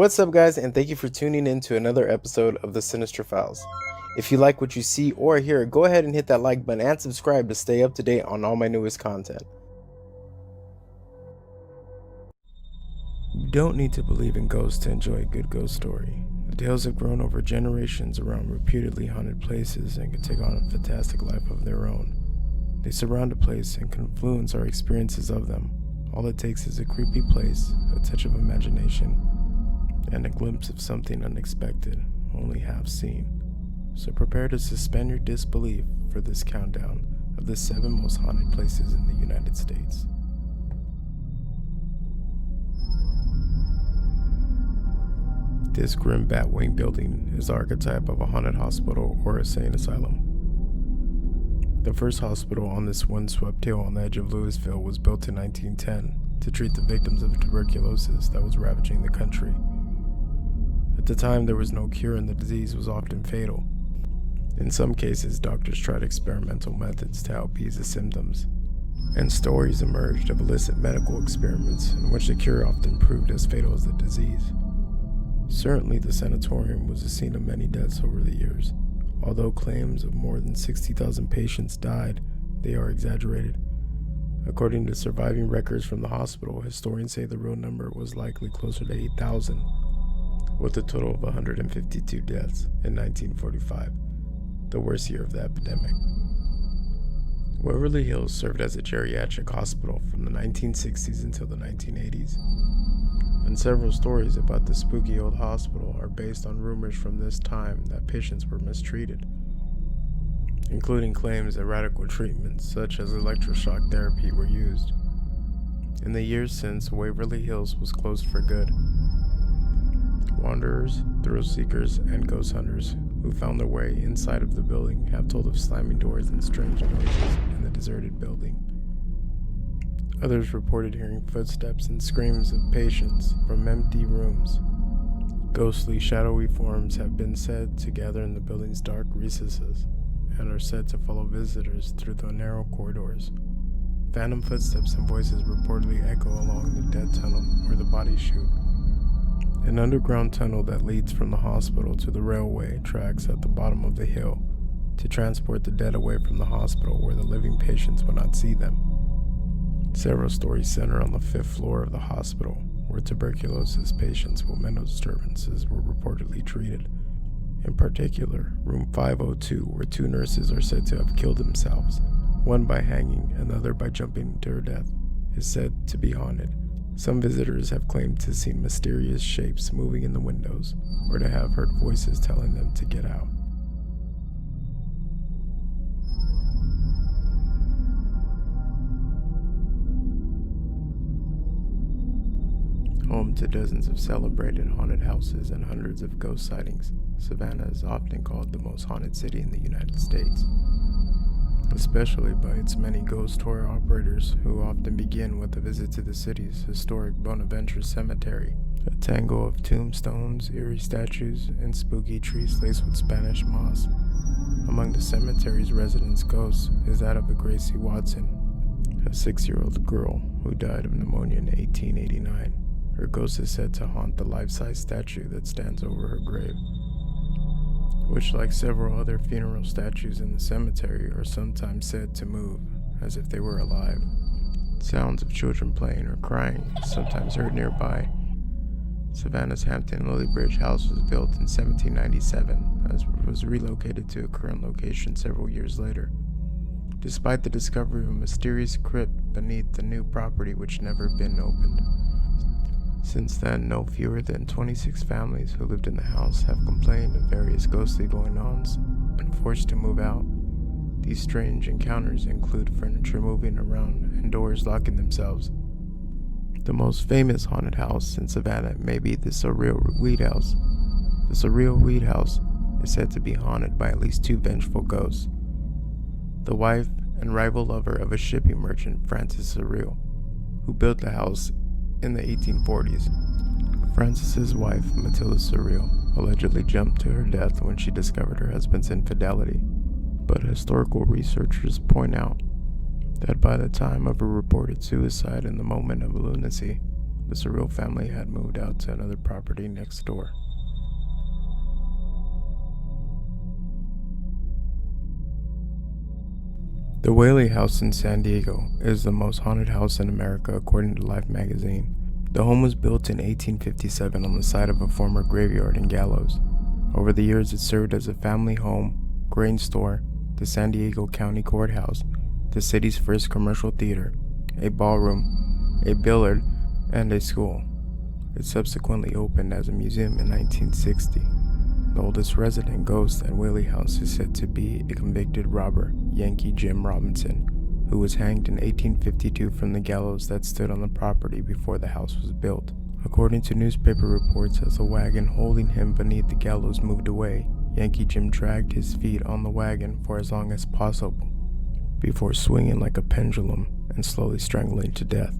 What's up, guys, and thank you for tuning in to another episode of the Sinister Files. If you like what you see or hear, go ahead and hit that like button and subscribe to stay up to date on all my newest content. You don't need to believe in ghosts to enjoy a good ghost story. The tales have grown over generations around reputedly haunted places and can take on a fantastic life of their own. They surround a place and can influence our experiences of them. All it takes is a creepy place, a touch of imagination, and a glimpse of something unexpected, only half seen. So prepare to suspend your disbelief for this countdown of the 7 most haunted places in the United States. This grim Batwing building is the archetype of a haunted hospital or insane asylum. The first hospital on this windswept hill on the edge of Louisville was built in 1910 to treat the victims of tuberculosis that was ravaging the country. At the time, there was no cure and the disease was often fatal. In some cases, doctors tried experimental methods to help ease the symptoms, and stories emerged of illicit medical experiments in which the cure often proved as fatal as the disease. Certainly, the sanatorium was the scene of many deaths over the years. Although claims of more than 60,000 patients died, they are exaggerated. According to surviving records from the hospital, historians say the real number was likely closer to 8,000, with a total of 152 deaths in 1945, the worst year of the epidemic. Waverly Hills served as a geriatric hospital from the 1960s until the 1980s, and several stories about the spooky old hospital are based on rumors from this time that patients were mistreated, including claims that radical treatments such as electroshock therapy were used. In the years since, Waverly Hills was closed for good. Wanderers, thrill seekers, and ghost hunters who found their way inside of the building have told of slamming doors and strange noises in the deserted building. Others reported hearing footsteps and screams of patients from empty rooms. Ghostly, shadowy forms have been said to gather in the building's dark recesses and are said to follow visitors through the narrow corridors. Phantom footsteps and voices reportedly echo along the dead tunnel where the bodies shoot, an underground tunnel that leads from the hospital to the railway tracks at the bottom of the hill to transport the dead away from the hospital where the living patients would not see them. Several stories center on the 5th floor of the hospital, where tuberculosis patients with mental disturbances were reportedly treated. In particular, room 502, where 2 nurses are said to have killed themselves, one by hanging and the other by jumping to her death, is said to be haunted. Some visitors have claimed to see mysterious shapes moving in the windows, or to have heard voices telling them to get out. Home to dozens of celebrated haunted houses and hundreds of ghost sightings, Savannah is often called the most haunted city in the United States, especially by its many ghost tour operators who often begin with a visit to the city's historic Bonaventure Cemetery, a tangle of tombstones, eerie statues, and spooky trees laced with Spanish moss. Among the cemetery's residents' ghosts is that of a Gracie Watson, a 6-year-old girl who died of pneumonia in 1889. Her ghost is said to haunt the life-size statue that stands over her grave, which, like several other funeral statues in the cemetery, are sometimes said to move as if they were alive. Sounds of children playing or crying are sometimes heard nearby. Savannah's Hampton Lily Bridge house was built in 1797 and was relocated to a current location several years later, despite the discovery of a mysterious crypt beneath the new property which never been opened. Since then, no fewer than 26 families who lived in the house have complained of various ghostly going-ons and forced to move out. These strange encounters include furniture moving around and doors locking themselves. The most famous haunted house in Savannah may be the Surreal Weed House. The Surreal Weed House is said to be haunted by at least 2 vengeful ghosts: the wife and rival lover of a shipping merchant, Francis Surreal, who built the house in the 1840s. Francis's wife, Matilda Surreal, allegedly jumped to her death when she discovered her husband's infidelity, but historical researchers point out that by the time of her reported suicide in the moment of lunacy, the surreal family had moved out to another property next door. The Whaley House in San Diego is the most haunted house in America according to Life magazine. The home was built in 1857 on the site of a former graveyard and gallows. Over the years, it served as a family home, grain store, the San Diego County Courthouse, the city's first commercial theater, a ballroom, a billiard, and a school. It subsequently opened as a museum in 1960. The oldest resident ghost at Whaley House is said to be a convicted robber, Yankee Jim Robinson, who was hanged in 1852 from the gallows that stood on the property before the house was built. According to newspaper reports, as the wagon holding him beneath the gallows moved away, Yankee Jim dragged his feet on the wagon for as long as possible, before swinging like a pendulum and slowly strangling to death.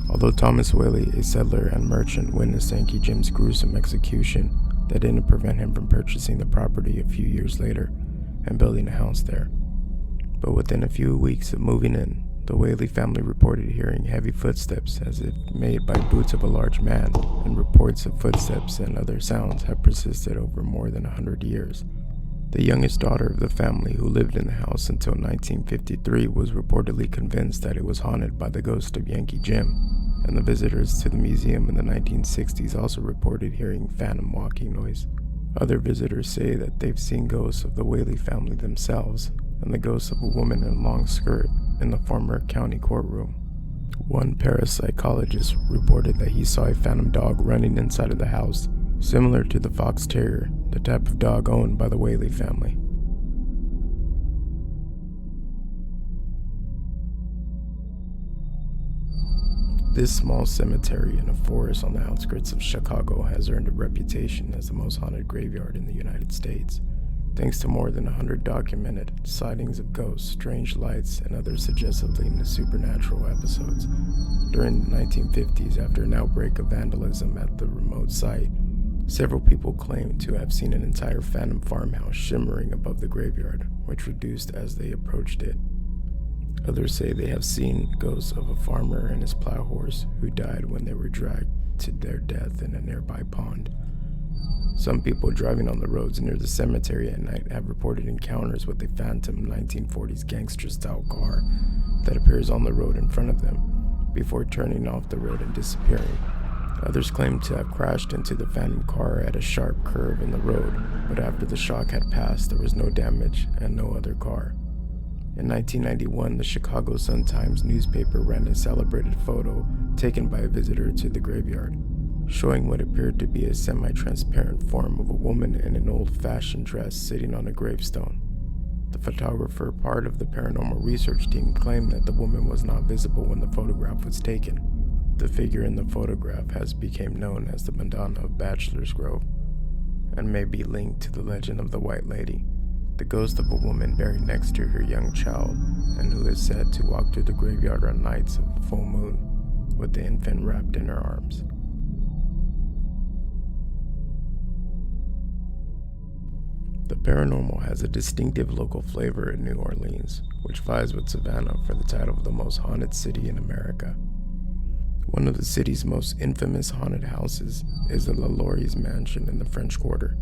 Although Thomas Whaley, a settler and merchant, witnessed Yankee Jim's gruesome execution, that didn't prevent him from purchasing the property a few years later and building a house there. But within a few weeks of moving in, the Whaley family reported hearing heavy footsteps as if made by boots of a large man, and reports of footsteps and other sounds have persisted over more than 100 years. The youngest daughter of the family, who lived in the house until 1953, was reportedly convinced that it was haunted by the ghost of Yankee Jim, and the visitors to the museum in the 1960s also reported hearing phantom walking noise. Other visitors say that they've seen ghosts of the Whaley family themselves, and the ghost of a woman in a long skirt in the former county courtroom. One parapsychologist reported that he saw a phantom dog running inside of the house, similar to the fox terrier, the type of dog owned by the Whaley family. This small cemetery in a forest on the outskirts of Chicago has earned a reputation as the most haunted graveyard in the United States, thanks to more than 100 documented sightings of ghosts, strange lights, and other suggestively supernatural episodes. During the 1950s, after an outbreak of vandalism at the remote site, several people claimed to have seen an entire phantom farmhouse shimmering above the graveyard, which reduced as they approached it. Others say they have seen ghosts of a farmer and his plow horse who died when they were dragged to their death in a nearby pond. Some people driving on the roads near the cemetery at night have reported encounters with a phantom 1940s gangster-style car that appears on the road in front of them before turning off the road and disappearing. Others claim to have crashed into the phantom car at a sharp curve in the road, but after the shock had passed, there was no damage and no other car. In 1991, the Chicago Sun-Times newspaper ran a celebrated photo taken by a visitor to the graveyard, showing what appeared to be a semi-transparent form of a woman in an old-fashioned dress sitting on a gravestone. The photographer, part of the paranormal research team, claimed that the woman was not visible when the photograph was taken. The figure in the photograph has become known as the Madonna of Bachelor's Grove and may be linked to the legend of the White Lady, the ghost of a woman buried next to her young child and who is said to walk through the graveyard on nights of the full moon with the infant wrapped in her arms. The paranormal has a distinctive local flavor in New Orleans, which vies with Savannah for the title of the most haunted city in America. One of the city's most infamous haunted houses is the LaLaurie's mansion in the French Quarter.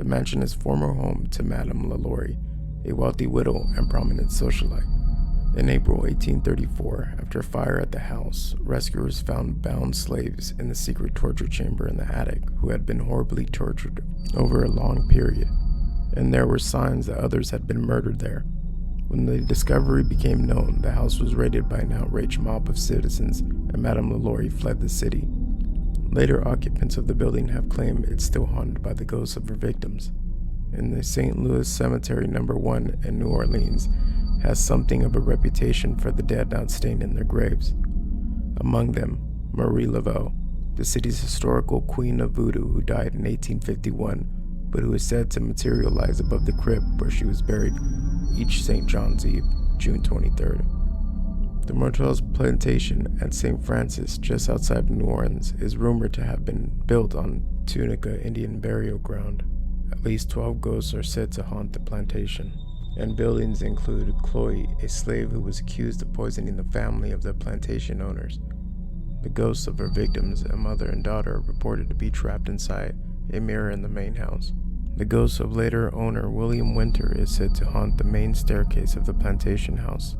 The mansion is former home to Madame LaLaurie, a wealthy widow and prominent socialite. In April 1834, after a fire at the house, rescuers found bound slaves in the secret torture chamber in the attic who had been horribly tortured over a long period, and there were signs that others had been murdered there. When the discovery became known, the house was raided by an outraged mob of citizens, and Madame LaLaurie fled the city. Later occupants of the building have claimed it's still haunted by the ghosts of her victims. And the St. Louis Cemetery No. 1 in New Orleans has something of a reputation for the dead not staying in their graves. Among them, Marie Laveau, the city's historical queen of voodoo who died in 1851, but who is said to materialize above the crypt where she was buried each St. John's Eve, June 23rd. The Martel's plantation at St. Francis, just outside New Orleans, is rumored to have been built on Tunica Indian burial ground. At least 12 ghosts are said to haunt the plantation, and buildings include Chloe, a slave who was accused of poisoning the family of the plantation owners. The ghosts of her victims, a mother and daughter, are reported to be trapped inside a mirror in the main house. The ghost of later owner William Winter is said to haunt the main staircase of the plantation house.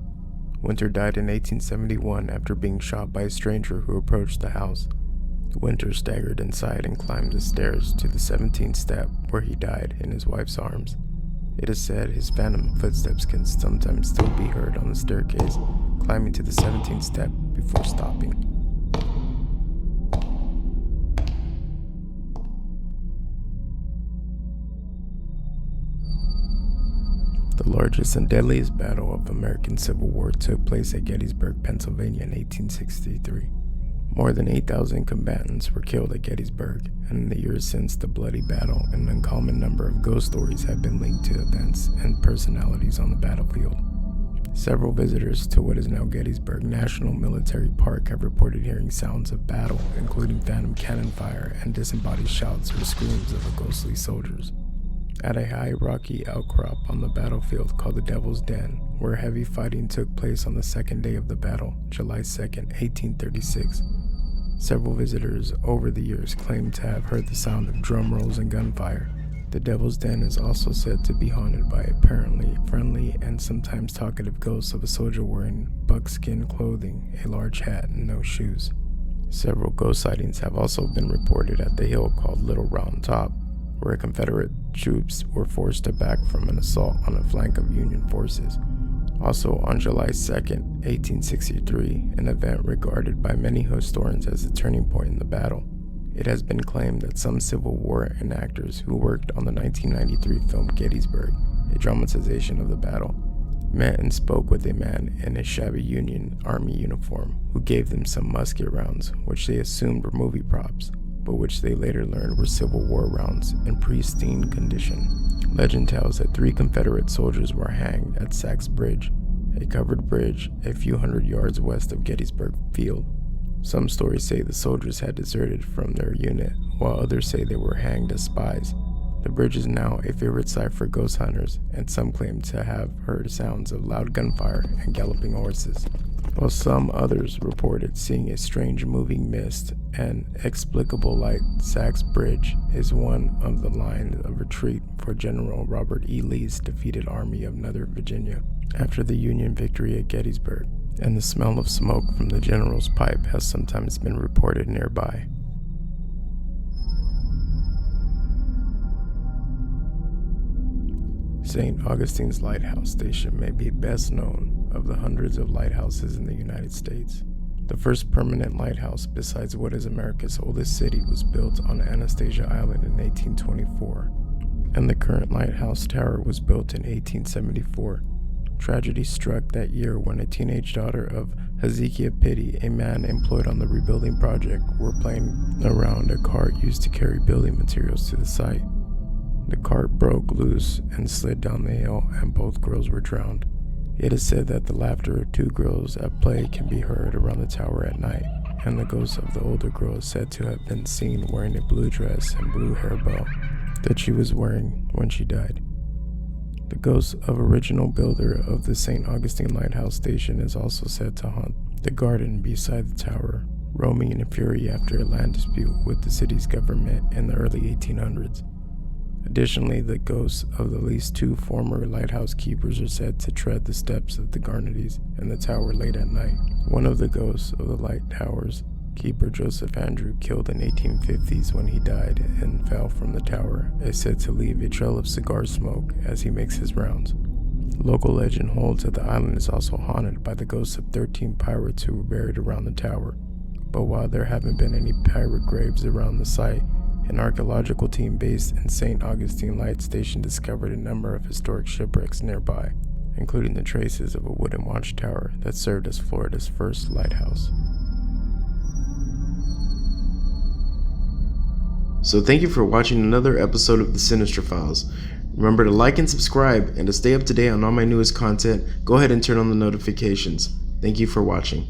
Winter died in 1871 after being shot by a stranger who approached the house. Winter staggered inside and climbed the stairs to the 17th step, where he died in his wife's arms. It is said his phantom footsteps can sometimes still be heard on the staircase, climbing to the 17th step before stopping. The largest and deadliest battle of the American Civil War took place at Gettysburg, Pennsylvania in 1863. More than 8,000 combatants were killed at Gettysburg, and in the years since the bloody battle, an uncommon number of ghost stories have been linked to events and personalities on the battlefield. Several visitors to what is now Gettysburg National Military Park have reported hearing sounds of battle, including phantom cannon fire and disembodied shouts or screams of the ghostly soldiers. At a high rocky outcrop on the battlefield called the Devil's Den, where heavy fighting took place on the second day of the battle, July 2, 1836, several visitors over the years claim to have heard the sound of drum rolls and gunfire. The Devil's Den is also said to be haunted by apparently friendly and sometimes talkative ghosts of a soldier wearing buckskin clothing, a large hat, and no shoes. Several ghost sightings have also been reported at the hill called Little Round Top, where Confederate troops were forced to back from an assault on a flank of Union forces. Also on July 2, 1863, an event regarded by many historians as a turning point in the battle. It has been claimed that some Civil War enactors who worked on the 1993 film Gettysburg, a dramatization of the battle, met and spoke with a man in a shabby Union Army uniform who gave them some musket rounds, which they assumed were movie props, but which they later learned were Civil War rounds in pristine condition. Legend tells that 3 Confederate soldiers were hanged at Sachs Bridge, a covered bridge a few hundred yards west of Gettysburg Field. Some stories say the soldiers had deserted from their unit, while others say they were hanged as spies. The bridge is now a favorite site for ghost hunters, and some claim to have heard sounds of loud gunfire and galloping horses, while some others reported seeing a strange moving mist and explicable light. Sachs Bridge is one of the lines of retreat for General Robert E. Lee's defeated Army of Northern Virginia after the Union victory at Gettysburg, and the smell of smoke from the general's pipe has sometimes been reported nearby. St. Augustine's Lighthouse Station may be best known of the hundreds of lighthouses in the United States. The first permanent lighthouse, besides what is America's oldest city, was built on Anastasia Island in 1824, and the current lighthouse tower was built in 1874. Tragedy struck that year when a teenage daughter of Hezekiah Pitty, a man employed on the rebuilding project, were playing around a cart used to carry building materials to the site. The cart broke loose and slid down the hill, and both girls were drowned. It is said that the laughter of 2 girls at play can be heard around the tower at night, and the ghost of the older girl is said to have been seen wearing a blue dress and blue hair bow that she was wearing when she died. The ghost of original builder of the St. Augustine Lighthouse Station is also said to haunt the garden beside the tower, roaming in a fury after a land dispute with the city's government in the early 1800s. Additionally, the ghosts of at least 2 former lighthouse keepers are said to tread the steps of the Garnetys in the tower late at night. One of the ghosts of the light tower's keeper, Joseph Andrew, killed in 1850s when he died and fell from the tower, is said to leave a trail of cigar smoke as he makes his rounds. Local legend holds that the island is also haunted by the ghosts of 13 pirates who were buried around the tower. But while there haven't been any pirate graves around the site, an archaeological team based in St. Augustine Light Station discovered a number of historic shipwrecks nearby, including the traces of a wooden watchtower that served as Florida's first lighthouse. So thank you for watching another episode of the Sinister Files. Remember to like and subscribe, and to stay up to date on all my newest content, go ahead and turn on the notifications. Thank you for watching.